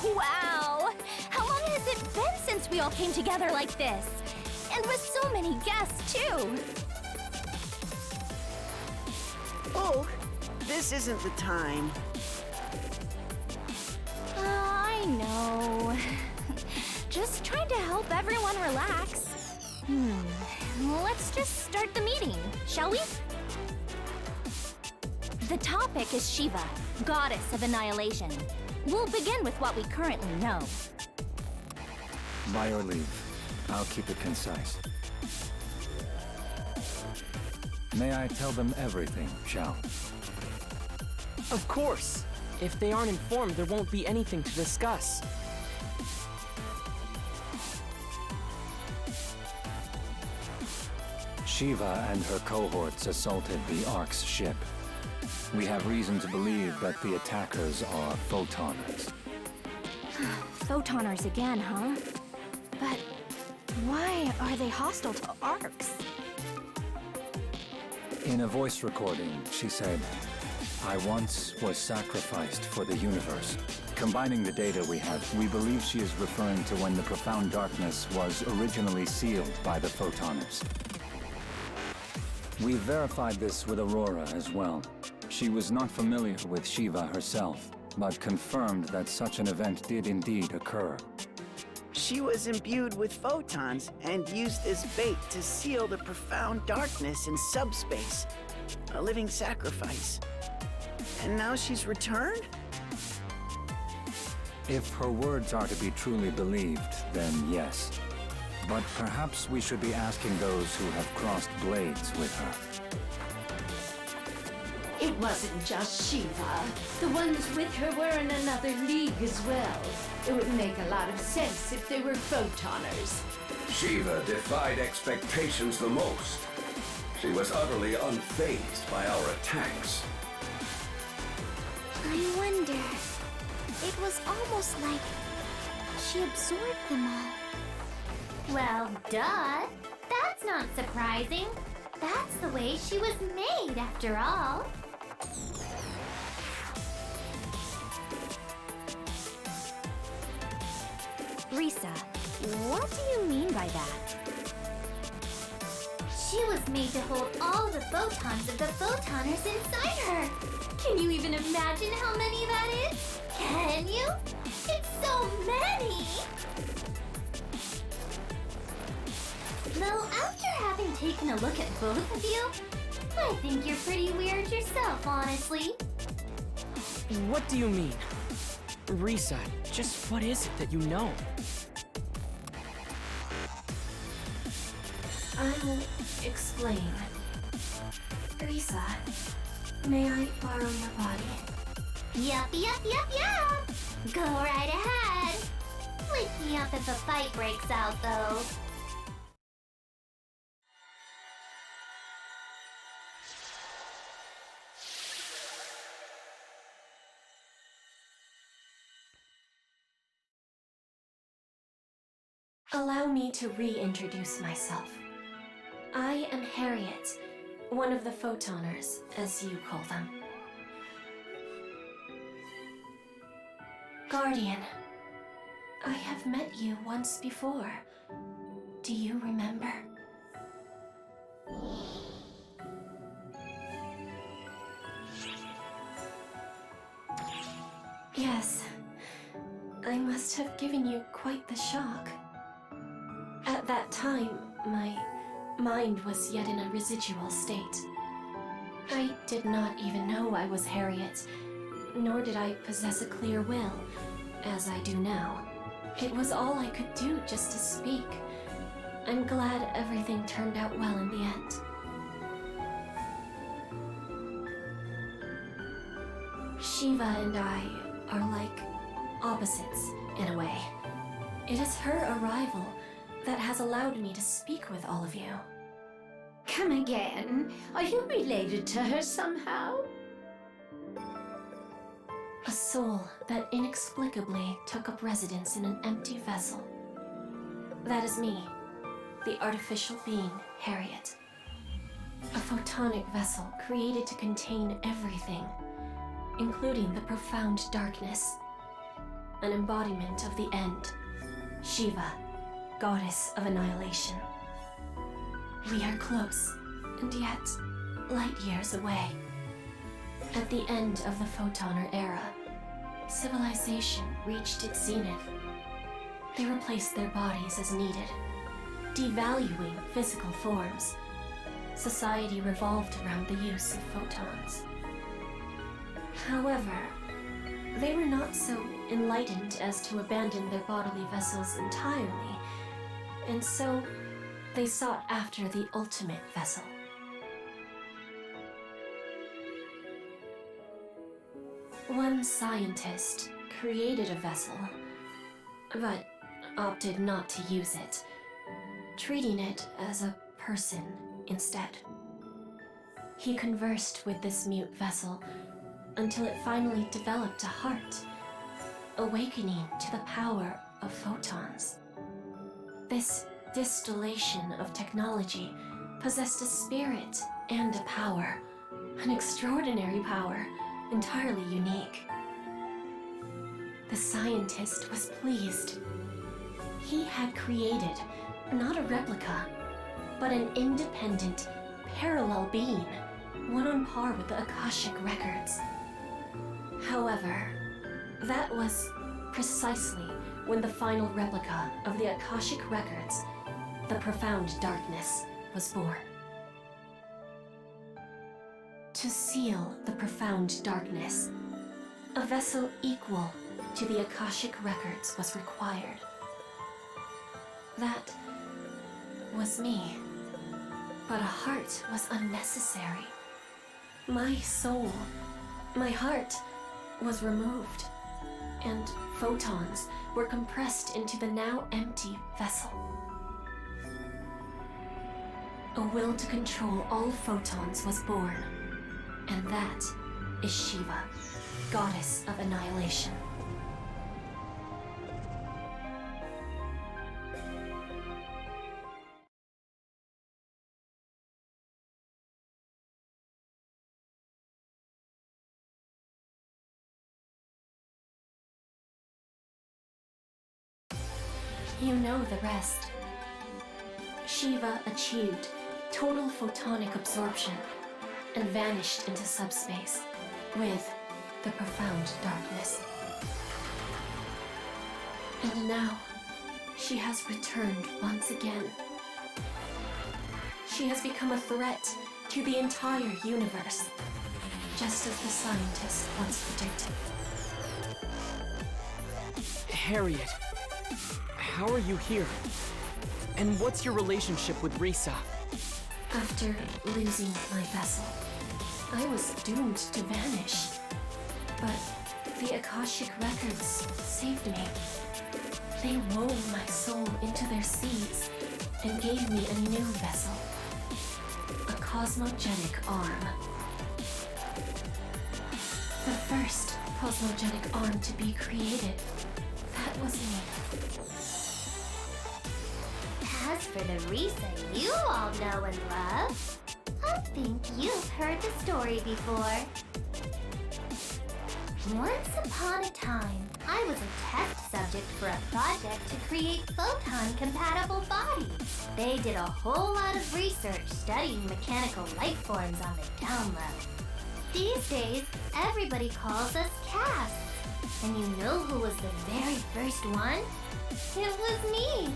Wow! How long has it been since we all came together like this? And with so many guests, too! Oh, this isn't the time. I know. Just trying to help everyone relax. Let's just start the meeting, shall we? The topic is Shiva, goddess of annihilation. We'll begin with what we currently know. By your leave, I'll keep it concise. May I tell them everything, Shao? Of course! If they aren't informed, there won't be anything to discuss. Shiva and her cohorts assaulted the Ark's ship. We have reason to believe that the attackers are Photoners. Photoners again, huh? But why are they hostile to Arcs? In a voice recording, she said, "I once was sacrificed for the universe." Combining the data we have, we believe she is referring to when the profound darkness was originally sealed by the Photoners. We verified this with Aurora as well. She was not familiar with Shiva herself, but confirmed that such an event did indeed occur. She was imbued with photons and used as bait to seal the profound darkness in subspace. A living sacrifice. And now she's returned? If her words are to be truly believed, then yes. But perhaps we should be asking those who have crossed blades with her. It wasn't just Shiva. The ones with her were in another league as well. It would make a lot of sense if they were Photoners. Shiva defied expectations the most. She was utterly unfazed by our attacks. I wonder. It was almost like she absorbed them all. Well, duh. That's not surprising. That's the way she was made, after all. Risa, what do you mean by that? She was made to hold all the photons of the Photoners inside her. Can you even imagine how many that is? Can you? It's so many! Though after having taken a look at both of you, I think you're pretty weird yourself, honestly. What do you mean? Risa, just what is it that you know? I'll explain. Risa, may I borrow your body? Yup. Go right ahead. Wake me up if a fight breaks out, though. Allow me to reintroduce myself. I am Harriet, one of the Photoners, as you call them. Guardian, I have met you once before. Do you remember? Yes, I must have given you quite the shock. At that time, my mind was yet in a residual state. I did not even know I was Harriet, nor did I possess a clear will, as I do now. It was all I could do just to speak. I'm glad everything turned out well in the end. Shiva and I are like opposites, in a way. It is her arrival that has allowed me to speak with all of you. Come again? Are you related to her somehow? A soul that inexplicably took up residence in an empty vessel. That is me, the artificial being, Harriet. A photonic vessel created to contain everything, including the profound darkness. an embodiment of the end. Shiva, goddess of annihilation. We are close, and yet light years away. At the end of the Photoner era, civilization reached its zenith. They replaced their bodies as needed, devaluing physical forms. Society revolved around the use of photons. However, they were not so enlightened as to abandon their bodily vessels entirely, and so they sought after the ultimate vessel. One scientist created a vessel, but opted not to use it, treating it as a person instead. He conversed with this mute vessel until it finally developed a heart, awakening to the power of photons. This distillation of technology possessed a spirit and a power, an extraordinary power, entirely unique. The scientist was pleased. He had created not a replica, but an independent, parallel being, one on par with the Akashic Records. However, that was precisely when the final replica of the Akashic Records, the Profound Darkness, was born. To seal the Profound Darkness, a vessel equal to the Akashic Records was required. That was me. But a heart was unnecessary. My soul, my heart, was removed, and photons were compressed into the now empty vessel. A will to control all photons was born, and that is Shiva, goddess of annihilation. You know the rest. Shiva achieved total photonic absorption and vanished into subspace with the Profound Darkness. And now, she has returned once again. She has become a threat to the entire universe, just as the scientist once predicted. Harriet, how are you here? And what's your relationship with Risa? After losing my vessel, I was doomed to vanish. But the Akashic Records saved me. They wove my soul into their seeds and gave me a new vessel, a cosmogenic arm. The first cosmogenic arm to be created. That was me. As for the Risa you all know and love, I think you've heard the story before. Once upon a time, I was a test subject for a project to create photon-compatible bodies. They did a whole lot of research studying mechanical life forms on the down low. These days, everybody calls us casts. And you know who was the very first one? It was me.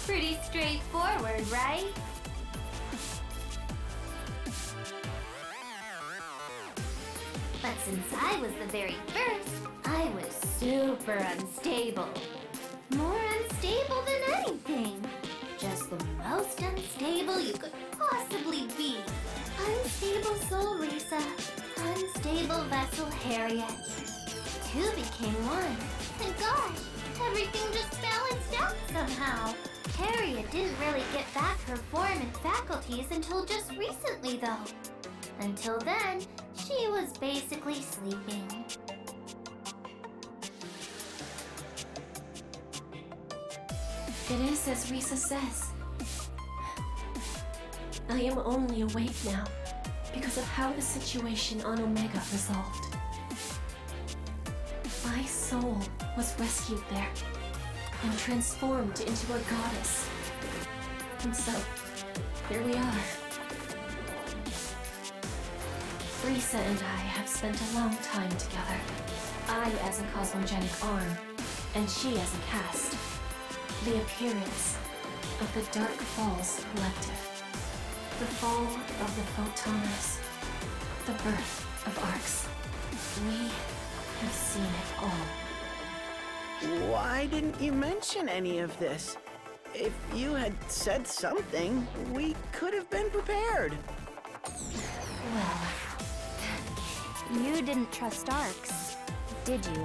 Pretty straightforward, right? But since I was the very first, I was super unstable. More unstable than anything. Just the most unstable you could possibly be. Unstable soul Risa, unstable vessel Harriet. Two became one, and gosh, everything just balanced out somehow. Harriet didn't really get back her form and faculties until just recently, though. Until then, she was basically sleeping. It is as Risa says. I am only awake now because of how the situation on Omega resolved. My soul was rescued there and transformed into a goddess. And so, here we are. Risa and I have spent a long time together. I as a cosmogenic arm, and she as a cast. The appearance of the Dark Falls Collective. The fall of the Photoners. The birth of Arcs. We have seen it all. Why didn't you mention any of this? If you had said something, we could have been prepared. Well, You didn't trust Arcs, did you?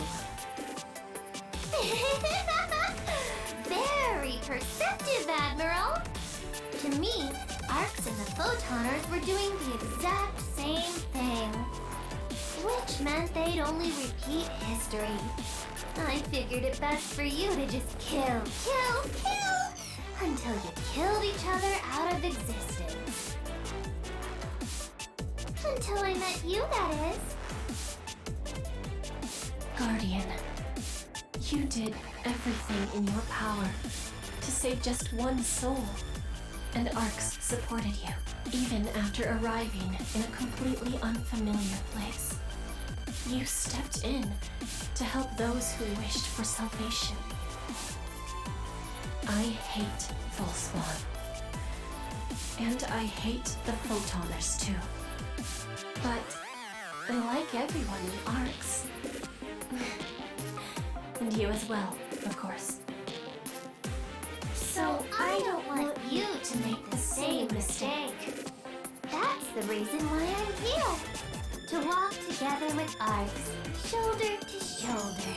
Very perceptive, Admiral. To me, Arcs and the Photoners were doing the exact same thing. Which meant they'd only repeat history. I figured it best for you to just kill, until you killed each other out of existence. Until I met you, that is. Guardian, you did everything in your power to save just one soul. And Arcs supported you, even after arriving in a completely unfamiliar place. You stepped in to help those who wished for salvation. I hate Volspawn. And I hate the Photoners too. But I like everyone in Arcs. And you as well, of course. So I don't want you to make the same mistake. That's the reason why I'm here. To walk together with Arcs, shoulder to shoulder,